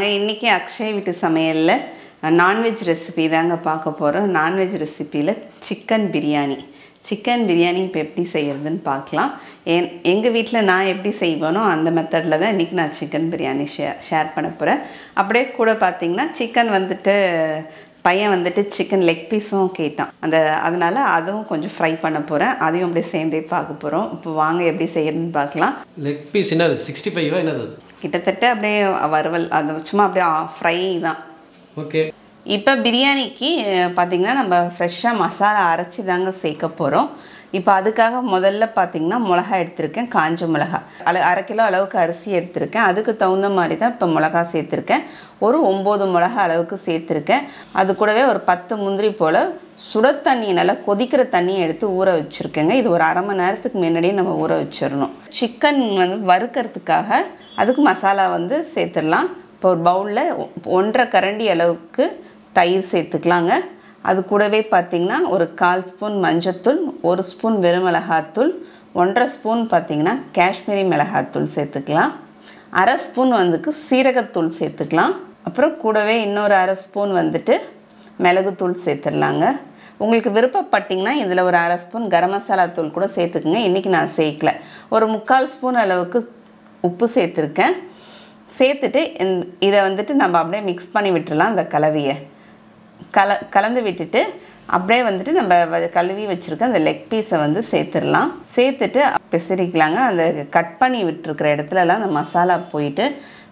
வாங்க இன்னைக்கு அக்ஷய் வீட்டு சமையல்ல நான்வெஜ் ரெசிபி தாங்க பார்க்க போறோம். நான்வெஜ் ரெசிபில சிக்கன் பிரியாணி இப்போ எப்படி செய்யறதுன்னு பார்க்கலாம். எங்க வீட்ல நான் எப்படி செய்வேனோ அந்த மெத்தட்ல தான் இன்னைக்கு நான் சிக்கன் பிரியாணி ஷேர் பண்ண போறேன். அப்படியே கூட பாத்தீங்கன்னா சிக்கன் வந்துட்டு பையன் வந்துட்டு சிக்கன் லெக் பீஸும் கேட்டான். அதனால அதுவும் கொஞ்சம் ஃப்ரை பண்ண போகிறேன். அதையும் அப்படியே சேர்ந்தே பார்க்க போகிறோம். இப்போ வாங்க எப்படி செய்யறதுன்னு பார்க்கலாம். லெக் பீஸ் என்னது 65 என்னது? கிட்டத்தட்ட அப்படியே வறுவல், அது சும்மா அப்படியே ஃப்ரை தான். ஓகே. இப்போ பிரியாணிக்கு பார்த்திங்கன்னா நம்ம ஃப்ரெஷ்ஷாக மசாலா அரைச்சி தாங்க சேர்க்க போகிறோம். இப்போ அதுக்காக முதல்ல பார்த்திங்கன்னா மிளகா எடுத்திருக்கேன், காஞ்ச மிளகா. அரை கிலோ அளவுக்கு அரிசி எடுத்திருக்கேன். அதுக்கு தகுந்த மாதிரி தான் இப்போ மிளகா சேர்த்துருக்கேன். ஒரு 9 மிளகா அளவுக்கு சேர்த்துருக்கேன். அது கூடவே ஒரு 10 முந்திரி போல் சுட தண்ணி, நல்லா கொதிக்கிற தண்ணியை எடுத்து ஊற வச்சுருக்கேங்க. இது ஒரு அரை மணி நேரத்துக்கு முன்னாடியே நம்ம ஊற வச்சிடணும். சிக்கன் வந்து வறுக்கிறதுக்காக அதுக்கு மசாலா வந்து சேர்த்துடலாம். இப்போ ஒரு பவுலில் 1.5 கரண்டி அளவுக்கு தயிர் சேர்த்துக்கலாங்க. அது கூடவே பார்த்திங்கன்னா ஒரு 1/4 ஸ்பூன் மஞ்சத்தூள், 1 ஸ்பூன் வெறும் மிளகாத்தூள், 1.5 ஸ்பூன் பார்த்திங்கன்னா காஷ்மீரி மிளகாத்தூள் சேர்த்துக்கலாம். 1/2 ஸ்பூன் வந்துக்கு சீரகத்தூள் சேர்த்துக்கலாம். அப்புறம் கூடவே இன்னொரு 1/2 ஸ்பூன் வந்துட்டு மிளகுத்தூள் சேர்த்துடலாங்க. உங்களுக்கு விருப்பப்பட்டிங்கன்னா இதில் ஒரு 1/2 ஸ்பூன் கரம் மசாலா தூள் கூட சேர்த்துக்குங்க. இன்றைக்கி நான் சேர்க்கல. ஒரு 3/4 ஸ்பூன் அளவுக்கு உப்பு சேர்த்துருக்கேன். சேர்த்துட்டு இதை வந்துட்டு நம்ம அப்படியே மிக்ஸ் பண்ணி விட்டுடலாம். அந்த கலவையை கலந்து விட்டுட்டு அப்படியே வந்துட்டு நம்ம கழுவி வச்சுருக்க அந்த லெக் பீஸை வந்து சேர்த்துடலாம். சேர்த்துட்டு பிசறிக்கலாங்க. அந்த கட் பண்ணி விட்டுருக்கிற இடத்துலலாம் அந்த மசாலா போயிட்டு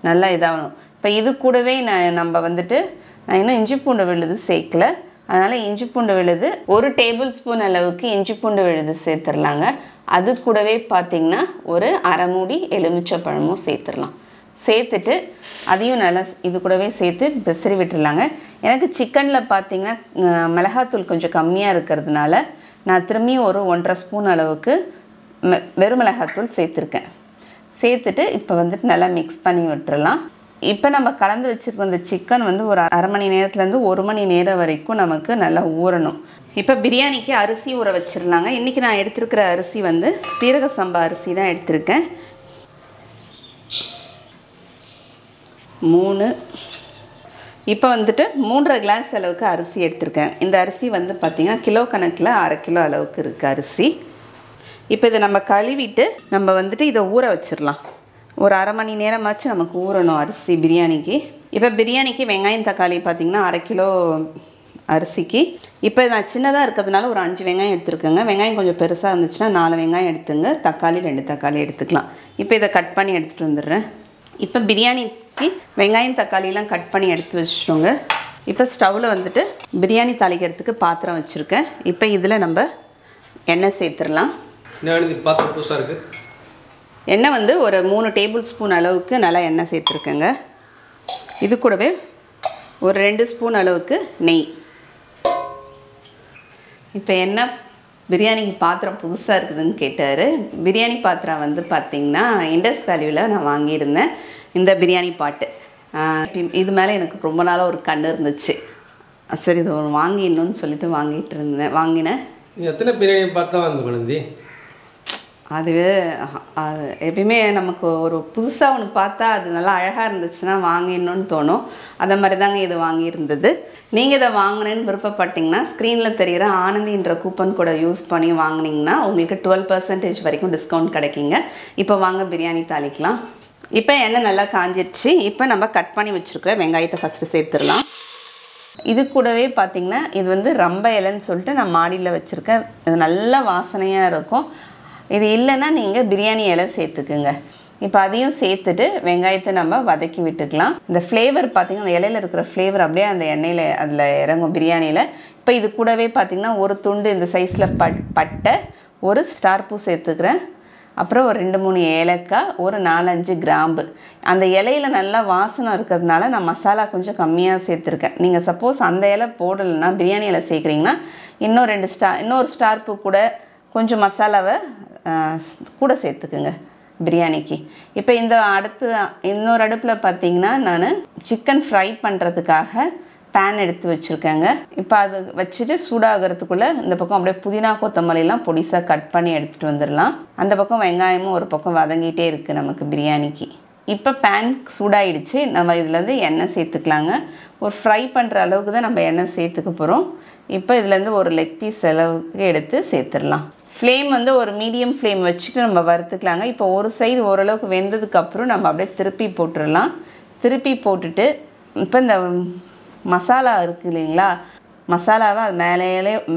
நல்லா இதாகணும். இப்போ இது கூடவே நான் இன்னும் இஞ்சி பூண்டு விழுது சேர்க்கல. அதனால் இஞ்சி பூண்டு விழுது 1 டேபிள் ஸ்பூன் அளவுக்கு இஞ்சி பூண்டு விழுது சேர்த்துடலாங்க. அது கூடவே பார்த்திங்கன்னா ஒரு அரை மூடி எலுமிச்சை பழமும் சேர்த்துடலாம். சேர்த்துட்டு அதையும் நல்லா இது கூடவே சேர்த்து பிசறி விட்டுடலாங்க. எனக்கு சிக்கனில் பார்த்திங்கன்னா மிளகாத்தூள் கொஞ்சம் கம்மியாக இருக்கிறதுனால நான் திரும்பியும் ஒரு 1.5 ஸ்பூன் அளவுக்கு வெறும் மிளகாத்தூள் சேர்த்துருக்கேன். சேர்த்துட்டு இப்போ வந்துட்டு நல்லா மிக்ஸ் பண்ணி விட்டுறலாம். இப்போ நம்ம கலந்து வச்சுருக்க அந்த சிக்கன் வந்து ஒரு அரை மணி நேரத்துலேருந்து 1 மணி நேரம் வரைக்கும் நமக்கு நல்லா ஊறணும். இப்போ பிரியாணிக்கு அரிசி ஊற வச்சிடலாங்க. இன்றைக்கி நான் எடுத்துருக்கிற அரிசி வந்து சீரக சம்பா அரிசி தான் எடுத்திருக்கேன். 3 இப்போ வந்துட்டு 3.5 கிளாஸ் அளவுக்கு அரிசி எடுத்திருக்கேன். இந்த அரிசி வந்து பார்த்திங்கன்னா கிலோ கணக்கில் 1/2 கிலோ அளவுக்கு இருக்குது அரிசி. இப்போ இதை நம்ம கழுவிட்டு நம்ம வந்துட்டு இதை ஊற வச்சிடலாம். ஒரு அரை மணி நேரமாச்சும் நமக்கு ஊறணும் அரிசி பிரியாணிக்கு. இப்போ பிரியாணிக்கு வெங்காயம் தக்காளி பார்த்திங்கன்னா 1/2 கிலோ அரிசிக்கு. இப்போ நான் சின்னதாக இருக்கிறதுனால ஒரு 5 வெங்காயம் எடுத்துருக்கேங்க. வெங்காயம் கொஞ்சம் பெருசாக இருந்துச்சுன்னா 4 வெங்காயம் எடுத்துங்க. தக்காளி 2 தக்காளி எடுத்துக்கலாம். இப்போ இதை கட் பண்ணி எடுத்துகிட்டு வந்துடுறேன். இப்போ பிரியாணிக்கு வெங்காயம் தக்காளிலாம் கட் பண்ணி எடுத்து வச்சுட்டோங்க. இப்போ ஸ்டவ்வில் வந்துட்டு பிரியாணி தாளிக்கிறதுக்கு பாத்திரம் வச்சுருக்கேன். இப்போ இதில் நம்ம எண்ணெய் சேர்த்துடலாம். பாத்திரம் புதுசாக இருக்குது. எண்ணெய் வந்து ஒரு 3 டேபிள் ஸ்பூன் அளவுக்கு நல்லா எண்ணெய் சேர்த்துருக்கேங்க. இது கூடவே ஒரு 2 ஸ்பூன் அளவுக்கு நெய். இப்போ என்ன பிரியாணிக்கு பாத்திரம் புதுசாக இருக்குதுன்னு கேட்டார். பிரியாணி பாத்திரம் வந்து பார்த்திங்கன்னா இண்டஸ் வேல்யூவில் நான் வாங்கியிருந்தேன். இந்த பிரியாணி பாட்டு இது மேலே எனக்கு ரொம்ப நாளாக ஒரு கண்ணு இருந்துச்சு. சரி இது ஒரு வாங்கிடணும்னு சொல்லிட்டு வாங்கினேன். எத்தனை பிரியாணி பார்த்தா வாங்க குழந்தை? அது எப்பயுமே நமக்கு ஒரு புதுசாக ஒன்று பார்த்தா அது நல்லா அழகாக இருந்துச்சுன்னா வாங்கிடணும்னு தோணும். அதை மாதிரி தாங்க இது வாங்கியிருந்தது. நீங்கள் இதை வாங்கினேன்னு விருப்பப்பட்டிங்கன்னா ஸ்க்ரீனில் தெரிகிற ஆனந்தின்ற கூப்பன் கூட யூஸ் பண்ணி வாங்கினீங்கன்னா உங்களுக்கு 12% வரைக்கும் டிஸ்கவுண்ட் கிடைக்குங்க. இப்போ வாங்க பிரியாணி தாளிக்கலாம். இப்போ எண்ணெய் நல்லா காஞ்சிருச்சு. இப்போ நம்ம கட் பண்ணி வச்சுருக்கிற வெங்காயத்தை ஃபஸ்ட்டு சேர்த்துடலாம். இது கூடவே பார்த்திங்கன்னா இது வந்து ரம்ப இலைன்னு சொல்லிட்டு நான் மாடியில் வச்சுருக்கேன். இது நல்லா வாசனையாக இருக்கும். இது இல்லைன்னா நீங்கள் பிரியாணி இலை சேர்த்துக்குங்க. இப்போ அதையும் சேர்த்துட்டு வெங்காயத்தை நம்ம வதக்கி விட்டுக்கலாம். இந்த ஃப்ளேவர் பார்த்திங்கன்னா அந்த இலையில் இருக்கிற ஃப்ளேவர் அப்படியே அந்த எண்ணெயில் அதில் இறங்கும் பிரியாணியில். இப்போ இது கூடவே பார்த்திங்கன்னா ஒரு துண்டு இந்த சைஸில் பட்டை, ஒரு ஸ்டார் பூ சேர்த்துக்கிறேன். அப்புறம் ஒரு 2-3 ஏலக்காய், ஒரு 4-5 கிராம்பு. அந்த இலையில் நல்லா வாசனை இருக்கிறதுனால நான் மசாலா கொஞ்சம் கம்மியாக சேர்த்துருக்கேன். நீங்கள் சப்போஸ் அந்த இலை போடலைன்னா பிரியாணி இலை சேர்க்குறீங்கன்னா இன்னொரு ஸ்டார் பூ கூட கொஞ்சம் மசாலாவை கூட சேர்த்துக்குங்க பிரியாணிக்கு. இப்போ இன்னொரு அடுப்பில் பார்த்திங்கன்னா நான் சிக்கன் ஃப்ரை பண்ணுறதுக்காக பேன் எடுத்து வச்சுருக்கேங்க. இப்போ அது வச்சுட்டு சூடாகிறதுக்குள்ளே இந்த பக்கம் அப்படியே புதினா கொத்தமல்லிலாம் பொடிசாக கட் பண்ணி எடுத்துகிட்டு வந்துடலாம். அந்த பக்கம் வெங்காயமும் ஒரு பக்கம் வதங்கிட்டே இருக்குது நமக்கு பிரியாணிக்கு. இப்போ பேன் சூடாயிடுச்சு. நம்ம இதுலேருந்து எண்ணெய் சேர்த்துக்கலாங்க. ஒரு ஃப்ரை பண்ணுற அளவுக்கு தான் நம்ம எண்ணெய் சேர்த்துக்க போகிறோம். இப்போ இதுலேருந்து ஒரு லெக் பீஸ் அளவுக்கு எடுத்து சேர்த்துடலாம். ஃப்ளேம் வந்து ஒரு மீடியம் ஃப்ளேம் வச்சுட்டு நம்ம வறுத்துக்கலாங்க. இப்போ ஒரு சைடு ஓரளவுக்கு வெந்ததுக்கப்புறம் நம்ம அப்படியே திருப்பி போட்டுடலாம். திருப்பி போட்டுட்டு இப்போ இந்த மசாலா இருக்குது இல்லைங்களா, மசாலாவை அது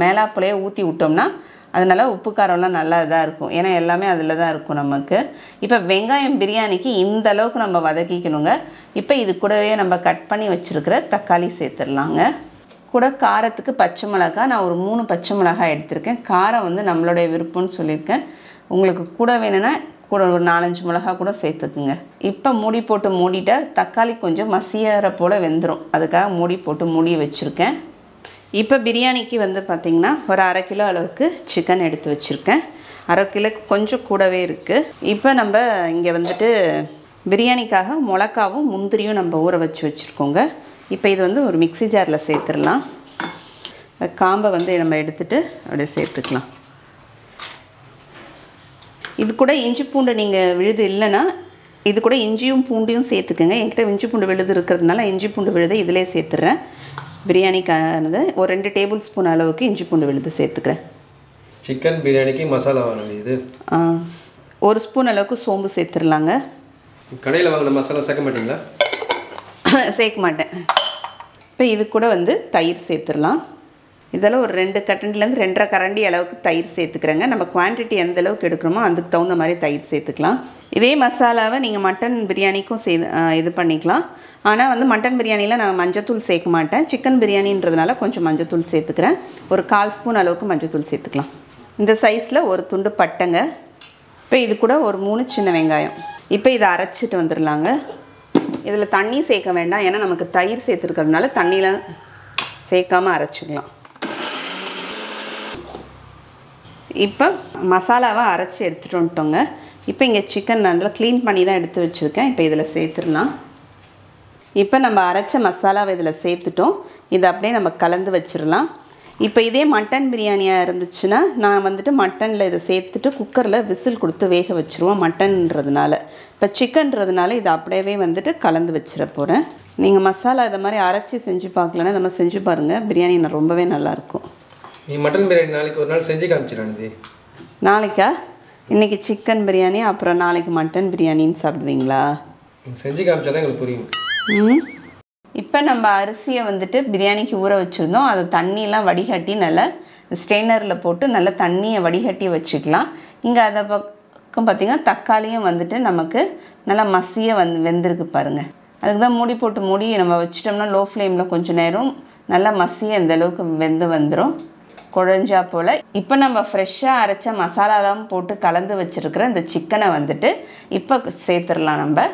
மேலாப்புலையே ஊற்றி விட்டோம்னா அதனால உப்பு காரம்லாம் நல்லா இதாக இருக்கும். ஏன்னா எல்லாமே அதில் தான் இருக்கும் நமக்கு. இப்போ வெங்காயம் பிரியாணிக்கு இந்த அளவுக்கு நம்ம வதக்கிக்கணுங்க. இப்போ இது கூடவே நம்ம கட் பண்ணி வச்சுருக்கிற தக்காளி சேர்த்துடலாங்க. கூட காரத்துக்கு பச்சை மிளகாய் நான் ஒரு 3 பச்சை மிளகாய் எடுத்திருக்கேன். காரம் வந்து நம்மளுடைய விருப்பம்னு சொல்லியிருக்கேன். உங்களுக்கு கூட வேணும்னா கூட ஒரு 4-5 மிளகாய் கூட சேர்த்துக்குங்க. இப்போ மூடி போட்டு மூடிட்டா தக்காளி கொஞ்சம் மசியற போல் வெந்துடும். அதுக்காக மூடி போட்டு மூடி வச்சுருக்கேன். இப்போ பிரியாணிக்கு வந்து பார்த்திங்கன்னா ஒரு 1/2 கிலோ அளவுக்கு சிக்கன் எடுத்து வச்சுருக்கேன். 1/2 கிலோ கொஞ்சம் கூடவே இருக்குது. இப்போ நம்ம இங்கே வந்துட்டு பிரியாணிக்காக மிளகாவும் முந்திரியும் நம்ம ஊற வச்சுருக்கோங்க. இப்போ இது வந்து ஒரு மிக்ஸி ஜாரில் சேர்த்துடலாம். காம்பை வந்து நம்ம எடுத்துகிட்டு அப்படியே சேர்த்துக்கலாம். இது கூட இஞ்சி பூண்டு நீங்கள் விழுது இல்லைன்னா இது கூட இஞ்சியும் பூண்டையும் சேர்த்துக்குங்க. என்கிட்ட இஞ்சி பூண்டு விழுது இருக்கிறதுனால இஞ்சி பூண்டு விழுதை இதிலே சேர்த்துட்றேன். பிரியாணிக்கானது ஒரு 2 டேபிள் ஸ்பூன் அளவுக்கு இஞ்சி பூண்டு விழுது சேர்த்துக்கிறேன். சிக்கன் பிரியாணிக்கு மசாலா வாங்கணும். இது 1 ஸ்பூன் அளவுக்கு சோம்பு சேர்த்துடலாங்க. கடையில் வாங்கின மசாலா சேர்க்க மாட்டிங்களா? சேர்க்க மாட்டேன். இப்போ இது கூட வந்து தயிர் சேர்த்துடலாம். இதெல்லாம் ஒரு 2 கரண்டிலேருந்து 2.5 கரண்டி அளவுக்கு தயிர் சேர்த்துக்கிறேங்க. நம்ம குவான்டிட்டி எந்த அளவுக்கு எடுக்கிறோமோ அதுக்கு தகுந்த மாதிரி தயிர் சேர்த்துக்கலாம். இதே மசாலாவை நீங்கள் மட்டன் பிரியாணிக்கும் இது பண்ணிக்கலாம். ஆனால் வந்து மட்டன் பிரியாணியில் நான் மஞ்சத்தூள் சேர்க்க மாட்டேன். சிக்கன் பிரியாணின்றதுனால கொஞ்சம் மஞ்சத்தூள் சேர்த்துக்கிறேன். ஒரு 1/4 ஸ்பூன் அளவுக்கு மஞ்சத்தூள் சேர்த்துக்கலாம். இந்த சைஸில் ஒரு துண்டு பட்டைங்க. இப்போ இது கூட ஒரு 3 சின்ன வெங்காயம். இப்போ இதை அரைச்சிட்டு வந்துடலாங்க. இதில் தண்ணி சேர்க்க வேண்டாம். ஏன்னா நமக்கு தயிர் சேர்த்துருக்கிறதுனால தண்ணியில் சேர்க்காமல் அரைச்சிக்கலாம். இப்போ மசாலாவை அரைச்சி எடுத்துகிட்டு வந்துட்டோங்க. இப்போ இங்கே சிக்கன் அதில் க்ளீன் பண்ணி தான் எடுத்து வச்சுருக்கேன். இப்போ இதில் சேர்த்துடலாம். இப்போ நம்ம அரைச்ச மசாலாவை இதில் சேர்த்துட்டோம். இதை அப்படியே நம்ம கலந்து வச்சிடலாம். இப்போ இதே மட்டன் பிரியாணியாக இருந்துச்சுன்னா நான் வந்துட்டு மட்டனில் இதை சேர்த்துட்டு குக்கரில் விசில் கொடுத்து வேக வச்சுருவோம் மட்டன்றதுனால. இப்போ சிக்கன்றதுனால இதை அப்படியே வந்துட்டு கலந்து வச்சிட போகிறேன். நீங்கள் மசாலா இதை மாதிரி அரைச்சி செஞ்சு பார்க்கலன்னா இந்த மாதிரி செஞ்சு பாருங்கள். பிரியாணி ரொம்பவே நல்லாயிருக்கும். நீ மட்டன் பிரியாணி நாளைக்கு ஒரு நாள் செஞ்சு காமிச்சிடானது. நாளைக்கா? இன்றைக்கி சிக்கன் பிரியாணி அப்புறம் நாளைக்கு மட்டன் பிரியாணின்னு சாப்பிடுவீங்களா? செஞ்சு காமிச்சா தான் எங்களுக்கு புரியும். இப்போ நம்ம அரிசியை வந்துட்டு பிரியாணிக்கு ஊற வச்சுருந்தோம். அதை தண்ணியெலாம் வடிகட்டி நல்லா ஸ்ட்ரெயினரில் போட்டு நல்லா தண்ணியை வடிகட்டி வச்சுக்கலாம். இங்கே அதை பக்கம் பார்த்திங்கன்னா தக்காளியும் வந்துட்டு நமக்கு நல்லா மசிய வெந்திருக்கு பாருங்கள். அதுக்கு தான் மூடி போட்டு மூடி நம்ம வச்சிட்டோம்னா லோ ஃப்ளேமில் கொஞ்சம் நேரம் நல்லா மசிய இந்த அளவுக்கு வெந்து வந்துடும் குழஞ்சா போல். இப்போ நம்ம ஃப்ரெஷ்ஷாக அரைச்ச மசாலாலாம் போட்டு கலந்து வச்சுருக்கிற இந்த சிக்கனை வந்துட்டு இப்போ சேர்த்துடலாம். நம்ம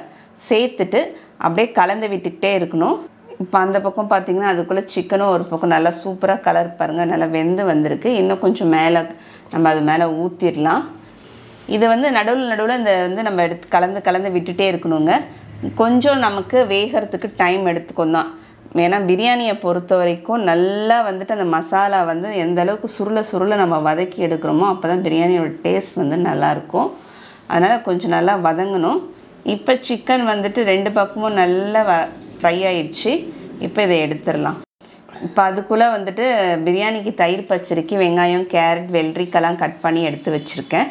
சேர்த்துட்டு அப்படியே கலந்து விட்டுக்கிட்டே இருக்கணும். இப்போ அந்த பக்கம் பார்த்திங்கன்னா அதுக்குள்ளே சிக்கனும் ஒரு பக்கம் நல்லா சூப்பராக கலர் பாருங்கள் நல்லா வெந்து வந்திருக்கு. இன்னும் கொஞ்சம் மேலே நம்ம அது மேலே ஊற்றிடலாம். இது வந்து நடுவில் இந்த வந்து நம்ம எடுத்து கலந்து விட்டுட்டே இருக்கணுங்க. கொஞ்சம் நமக்கு வேகிறதுக்கு டைம் எடுத்துக்கும் தான். ஏன்னா பிரியாணியை பொறுத்த வரைக்கும் நல்லா வந்துட்டு அந்த மசாலா வந்து எந்த அளவுக்கு சுருளை நம்ம வதக்கி எடுக்கிறோமோ அப்போ தான் பிரியாணியோட டேஸ்ட் வந்து நல்லாயிருக்கும். அதனால் கொஞ்சம் நல்லா வதங்கணும். இப்போ சிக்கன் வந்துட்டு 2 பக்கமும் நல்லா ஃப்ரை ஆயிடுச்சு. இப்போ இதை எடுத்துடலாம். இப்போ அதுக்குள்ளே வந்துட்டு பிரியாணிக்கு தயிர் பச்சடிக்கு வெங்காயம், கேரட், வெள்ளரிக்காய்லாம் கட் பண்ணி எடுத்து வச்சுருக்கேன்.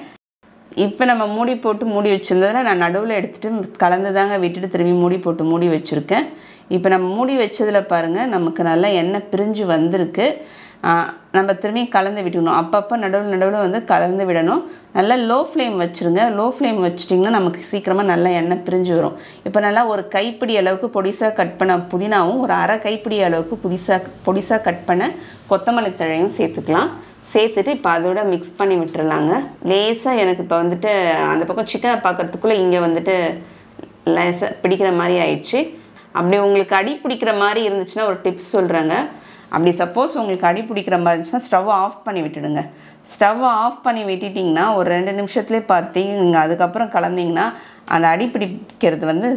இப்போ நம்ம மூடி போட்டு மூடி வச்சுருந்ததில் நான் நடுவில் எடுத்துகிட்டு கலந்து தாங்க விட்டுட்டு திரும்பி மூடி போட்டு மூடி வச்சுருக்கேன். இப்போ நம்ம மூடி வச்சதில் பாருங்கள் நமக்கு நல்லா எண்ணெய் பிரிஞ்சு வந்திருக்கு. நம்ம திரும்பி கலந்து விட்டுக்கணும். அப்பப்போ நடுவில் வந்து கலந்து விடணும். நல்லா லோ ஃப்ளேம் வச்சுருங்க. லோ ஃப்ளேம் வச்சிட்டிங்கன்னா நமக்கு சீக்கிரமாக நல்லா எண்ணெய் பிரிஞ்சு வரும். இப்போ நல்லா ஒரு கைப்பிடி அளவுக்கு பொடிசாக கட் பண்ண புதினாவும் ஒரு 1/2 கைப்பிடி அளவுக்கு பொடிசாக கட் பண்ண கொத்தமல்லி தழையும் சேர்த்துக்கலாம். சேர்த்துட்டு இப்போ அதோட மிக்ஸ் பண்ணி விட்டுறலாங்க. லேசாக எனக்கு இப்போ வந்துட்டு அந்த பக்கம் சிக்கனை பார்க்குறதுக்குள்ளே இங்கே வந்துட்டு லேசாக பிடிக்கிற மாதிரி ஆயிடுச்சு. அப்படி உங்களுக்கு அடி பிடிக்கிற மாதிரி இருந்துச்சுன்னா ஒரு டிப்ஸ் சொல்கிறேங்க. அப்படி சப்போஸ் உங்களுக்கு அடி பிடிக்கிற மாதிரி இருந்துச்சுன்னா ஸ்டவ்வை ஆஃப் பண்ணி விட்டுடுங்க. ஸ்டவ்வை ஆஃப் பண்ணி விட்டுட்டிங்கன்னா ஒரு 2 நிமிஷத்துலேயே பார்த்தீங்க அதுக்கப்புறம் கலந்திங்கன்னா அந்த அடி பிடிக்கிறது வந்து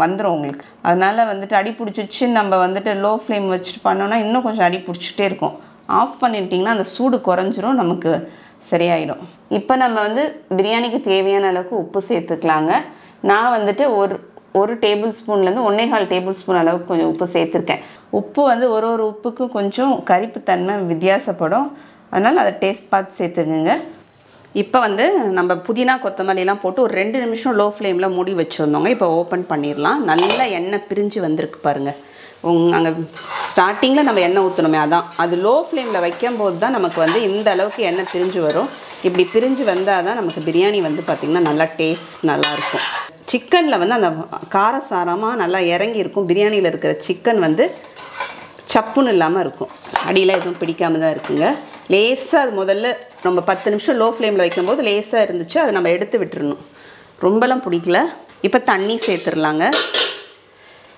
வந்துடும் உங்களுக்கு. அதனால் வந்துட்டு அடி பிடிச்சிச்சு நம்ம வந்துட்டு லோ ஃப்ளேம் வச்சுட்டு பண்ணோன்னா இன்னும் கொஞ்சம் அடி பிடிச்சிட்டே இருக்கும். ஆஃப் பண்ணிட்டிங்கன்னா அந்த சூடு குறைஞ்சிரும், நமக்கு சரியாயிடும். இப்போ நம்ம வந்து பிரியாணிக்கு தேவையான அளவுக்கு உப்பு சேர்த்துக்கலாங்க. நான் வந்துட்டு 1 டேபிள் ஸ்பூன்லேருந்து 1.25 டேபிள் ஸ்பூன் அளவுக்கு கொஞ்சம் உப்பு சேர்த்துருக்கேன். உப்பு வந்து ஒரு உப்புக்கும் கொஞ்சம் கரிப்புத்தன்மை வித்தியாசப்படும், அதனால் அதை டேஸ்ட் பார்த்து சேர்த்துக்குங்க. இப்போ வந்து நம்ம புதினா கொத்தமல்லிலாம் போட்டு ஒரு 2 நிமிஷம் லோ ஃப்ளேமில் மூடி வச்சுருந்தோங்க. இப்போ ஓப்பன் பண்ணிடலாம். நல்லா எண்ணெய் பிரிஞ்சு வந்திருக்கு பாருங்கள். அங்கே ஸ்டார்டிங்கில் நம்ம எண்ணெய் ஊற்றணுமே, அதான் அது லோ ஃப்ளேமில் வைக்கும்போது தான் நமக்கு வந்து இந்த அளவுக்கு எண்ணெய் பிரிஞ்சு வரும். இப்படி பிரிஞ்சு வந்தால் தான் நமக்கு பிரியாணி வந்து பார்த்திங்கன்னா நல்லா டேஸ்ட் நல்லாயிருக்கும். சிக்கனில் வந்து அந்த காரசாரமாக நல்லா இறங்கி இருக்கும். பிரியாணியில் இருக்கிற சிக்கன் வந்து சப்புன்னு இல்லாமல் இருக்கும், அடியில் எதுவும் பிடிக்காமல் தான் இருக்குங்க. லேசாக அது முதல்ல நம்ம 10 நிமிஷம் லோ ஃப்ளேமில் வைக்கும்போது லேசாக இருந்துச்சு, அதை நம்ம எடுத்து விட்டுறணும். ரொம்பலாம் பிடிக்கல. இப்போ தண்ணி சேர்த்துடலாங்க.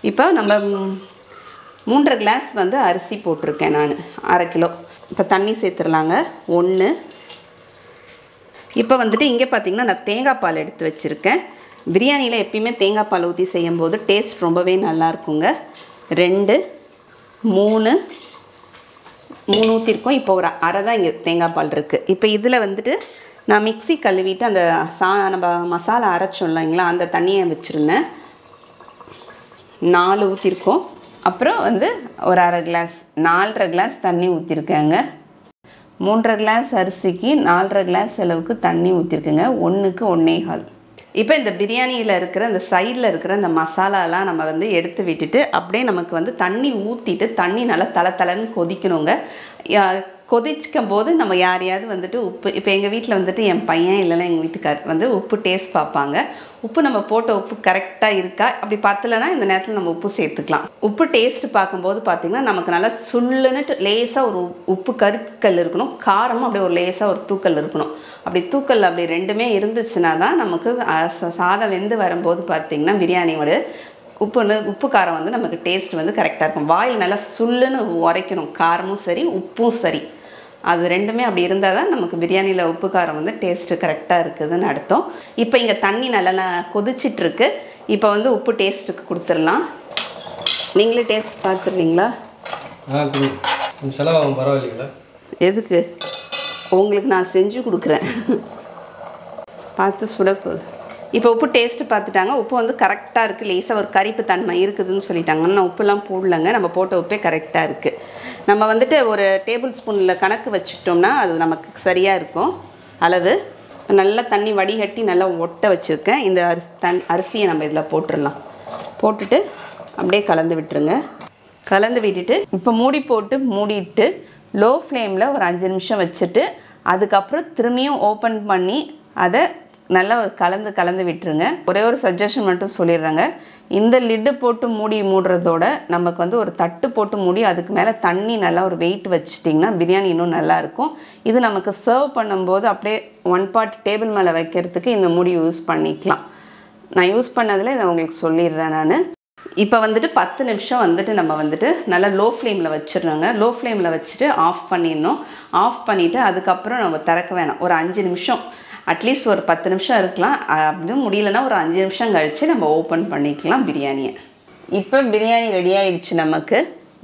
இப்போ நம்ம 3.5 கிளாஸ் வந்து அரிசி போட்டிருக்கேன் நான், 1/2 கிலோ. இப்போ தண்ணி சேர்த்துடலாங்க. 1. இப்போ வந்துட்டு இங்கே பார்த்திங்கன்னா நான் தேங்காய் பால் எடுத்து வச்சுருக்கேன். பிரியாணியில் எப்பயுமே தேங்காய் பால் ஊற்றி செய்யும்போது டேஸ்ட் ரொம்பவே நல்லாயிருக்குங்க. 2, 3 ஊற்றிருக்கோம். இப்போ ஒரு அரை தான் இங்கே தேங்காய் பால் இருக்குது. இப்போ இதில் வந்துட்டு நான் மிக்ஸி கழுவிட்டு அந்த நம்ம மசாலா அரைச்சோம் இல்லைங்களா, அந்த தண்ணியை வச்சுருந்தேன். 4 ஊற்றிருக்கோம். அப்புறம் வந்து ஒரு 1/2 கிளாஸ் 4.5 கிளாஸ் தண்ணி ஊற்றிருக்கேங்க. 3.5 கிளாஸ் அரிசிக்கு 4.5 கிளாஸ் அளவுக்கு தண்ணி ஊற்றிருக்கேங்க. 1க்கு 1.25. இப்போ இந்த பிரியாணியில் இருக்கிற அந்த சைடில் இருக்கிற அந்த மசாலாலாம் நம்ம வந்து எடுத்து விட்டுட்டு அப்படியே நமக்கு வந்து தண்ணி ஊற்றிட்டு தண்ணி நல்லா தளன்னு கொதிக்கணுங்க. கொதிக்கும் போது நம்ம யாரையாவது வந்துட்டு உப்பு, இப்போ எங்கள் வீட்டில் வந்துட்டு என் பையன் இல்லைன்னா எங்கள் வீட்டுக்கார் வந்து உப்பு டேஸ்ட் பார்ப்பாங்க. உப்பு நம்ம போட்ட உப்பு கரெக்டாக இருக்கா, அப்படி பார்த்தலைன்னா இந்த நேரத்தில் நம்ம உப்பு சேர்த்துக்கலாம். உப்பு டேஸ்ட்டு பார்க்கும்போது பார்த்திங்கன்னா நமக்கு நல்லா சுள்ளுன்னுட்டு லேசாக ஒரு உப்பு கருக்கல் இருக்கணும், காரமும் அப்படியே ஒரு லேசாக ஒரு தூக்கல் இருக்கணும். அப்படி தூக்கல் அப்படி ரெண்டுமே இருந்துச்சுன்னா தான் நமக்கு சாதம் வெந்து வரும்போது பார்த்திங்கன்னா பிரியாணியோட உப்பு காரம் வந்து நமக்கு டேஸ்ட் வந்து கரெக்டாக இருக்கும். வாயில் நல்லா சுள்ளுன்னு உரைக்கணும், காரமும் சரி உப்பும் சரி. அது ரெண்டுமே அப்படி இருந்தால் தான் நமக்கு பிரியாணியில் உப்பு காரம் வந்து டேஸ்ட்டு கரெக்டாக இருக்குதுன்னு அர்த்தம். இப்போ இங்கே தண்ணி நல்லா கொதிச்சிட்ருக்கு. இப்போ வந்து உப்பு டேஸ்ட்டுக்கு கொடுத்துடலாம். நீங்களே டேஸ்ட் பார்த்துருவீங்களா? செலவாகும் பரவாயில்லைங்களா? எதுக்கு, உங்களுக்கு நான் செஞ்சு கொடுக்குறேன், பார்த்து சுடப்போகுது. இப்போ உப்பு டேஸ்ட்டு பார்த்துட்டாங்க. உப்பு வந்து கரெக்டாக இருக்குது, லேசாக ஒரு கரிப்பு தன்மை இருக்குதுன்னு சொல்லிட்டாங்க. நான் உப்புலாம் போடலங்க, நம்ம போட்ட உப்பே கரெக்டாக இருக்குது. நம்ம வந்துட்டு ஒரு டேபிள் ஸ்பூனில் கணக்கு வச்சுக்கிட்டோம்னா அது நமக்கு சரியாக இருக்கும் அளவு. நல்லா தண்ணி வடிகட்டி நல்லா ஒட்ட வச்சுருக்கேன். இந்த அரிசியை நம்ம இதில் போட்டுடலாம். போட்டுட்டு அப்படியே கலந்து விட்டுருங்க. கலந்து விட்டுட்டு இப்போ மூடிட்டு லோ ஃப்ளேமில் ஒரு 5 நிமிஷம் வச்சுட்டு அதுக்கப்புறம் திரும்பியும் ஓப்பன் பண்ணி அதை நல்லா ஒரு கலந்து விட்டுருங்க. ஒரே ஒரு சஜஷன் மட்டும் சொல்லிடுறேங்க, இந்த லிட்டு போட்டு மூடுறதோட நமக்கு வந்து ஒரு தட்டு போட்டு மூடி அதுக்கு மேலே தண்ணி நல்லா ஒரு வெயிட் வச்சுட்டிங்கன்னா பிரியாணி இன்னும் நல்லாயிருக்கும். இது நமக்கு சர்வ் பண்ணும்போது அப்படியே 1 பார்ட் டேபிள் மேலே வைக்கிறதுக்கு இந்த மூடி யூஸ் பண்ணிக்கலாம். நான் யூஸ் பண்ணதில் இதை உங்களுக்கு சொல்லிடுறேன் நான். இப்போ வந்துட்டு 10 நிமிஷம் வந்துட்டு நம்ம வந்துட்டு நல்லா லோ ஃப்ளேமில் வச்சிடணுங்க. லோ ஃப்ளேமில் வச்சுட்டு ஆஃப் பண்ணிடணும். ஆஃப் பண்ணிவிட்டு அதுக்கப்புறம் நம்ம திறக்க வேணாம். ஒரு 5 நிமிஷம், அட்லீஸ்ட் ஒரு 10 நிமிஷம் இருக்கலாம். அப்படியும் முடியலன்னா ஒரு 5 நிமிஷம் கழித்து நம்ம ஓப்பன் பண்ணிக்கலாம் பிரியாணியை. இப்போ பிரியாணி ரெடி ஆகிடுச்சு நமக்கு.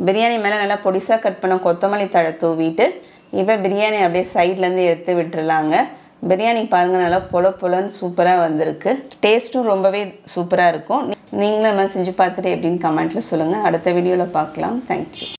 பிரியாணி மேலே நல்லா பொடிசாக கட் பண்ண கொத்தமல்லி தழை தூவிட்டு இப்போ பிரியாணி அப்படியே சைட்லேருந்து எடுத்து விட்டுருலாங்க. பிரியாணி பாருங்கள் நல்லா பொலன்னு சூப்பராக வந்திருக்கு. டேஸ்ட்டும் ரொம்பவே சூப்பராக இருக்கும். நீங்களும் நம்ம செஞ்சு பார்த்துட்டு எப்படின்னு கமெண்ட்டில் சொல்லுங்கள். அடுத்த வீடியோவில் பார்க்கலாம். தேங்க்யூ.